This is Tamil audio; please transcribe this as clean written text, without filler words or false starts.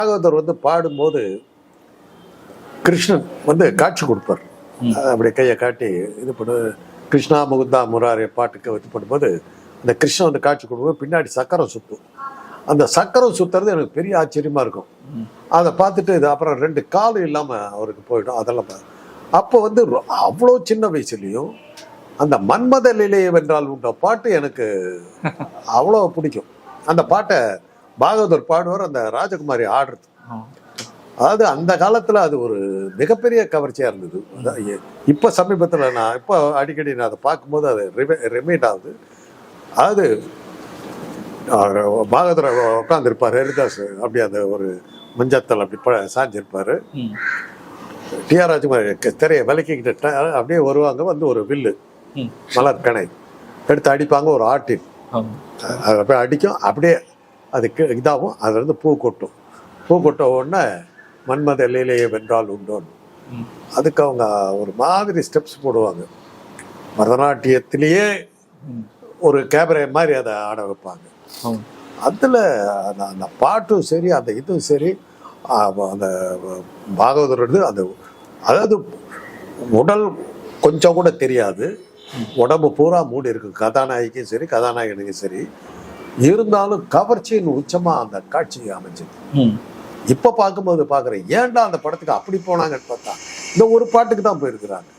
பாகவதர் வந்து பாடும்போது கிருஷ்ணன் வந்து காட்சி கொடுப்பார். அப்படியே கையை காட்டி இது பண்ணு கிருஷ்ணா முகுந்தா முராரி பாட்டுக்கு இது பண்ணும்போது அந்த கிருஷ்ணன் வந்து காட்சி கொடுக்கும்போது பின்னாடி சக்கரம் சுத்தும். அந்த சக்கரம் சுத்துறது எனக்கு பெரிய ஆச்சரியமா இருக்கும். அதை பார்த்துட்டு இது அப்புறம் 2 கால் இல்லாம அவருக்கு போயிடும். அதெல்லாம் அப்போ வந்து அவ்வளோ சின்ன வயசுலயும் அந்த மன்மத லீலையை வென்றால் உண்ட பாட்டு எனக்கு அவ்வளோ பிடிக்கும். அந்த பாட்டை பாகவதர் பாடுவார், அந்த ராஜகுமாரி ஆடுறது. அதாவது அந்த காலத்துல அது ஒரு மிகப்பெரிய கவர்ச்சியா இருந்தது. இப்ப சமீபத்துல நான் இப்போ அடிக்கடி நான் அதை பார்க்கும்போது அது ரிமைண்ட் ஆகுது. அதாவது பாகவதர் உட்காந்துருப்பாரு, ஹரிதாஸ் அப்படி அந்த ஒரு மஞ்சத்தல் அப்படி சாஞ்சிருப்பாரு. டிஆர் ராஜகுமாரி திரையை விலக்கிக்கிட்ட அப்படியே வருவாங்க, வந்து ஒரு வில்லு மலர் கணை எடுத்து அடிப்பாங்க, ஒரு ஆட்டின் அப்படியே அடிக்கும், அப்படியே அதுக்கு இதாகும். அதுல இருந்து பூ கொட்டும். பூ கொட்ட உடனே மன்மத லீலையை வென்றால் உண்டோன்னு அதுக்கு அவங்க ஒரு மாதிரி ஸ்டெப்ஸ் போடுவாங்க. பரதநாட்டியத்திலேயே ஒரு கேபரே மாதிரி அதை ஆட வைப்பாங்க. அதுல அந்த பாட்டும் சரி, அந்த இதுவும் சரி, அந்த பாகவதர் அந்த அதாவது உடல் கொஞ்சம் கூட தெரியாது, உடம்பு பூரா மூடி இருக்கு, கதாநாயகிக்கும் சரி கதாநாயகனுக்கும் சரி. இருந்தாலும் கவர்ச்சியின் உச்சமா அந்த காட்சி அமைஞ்சது. இப்ப பார்க்கும்போது பாக்குறேன், ஏன்டா அந்த படத்துக்கு அப்படி போனாங்கன்னு பார்த்தா இந்த ஒரு பாட்டுக்கு தான் போயிருக்கிறாங்க.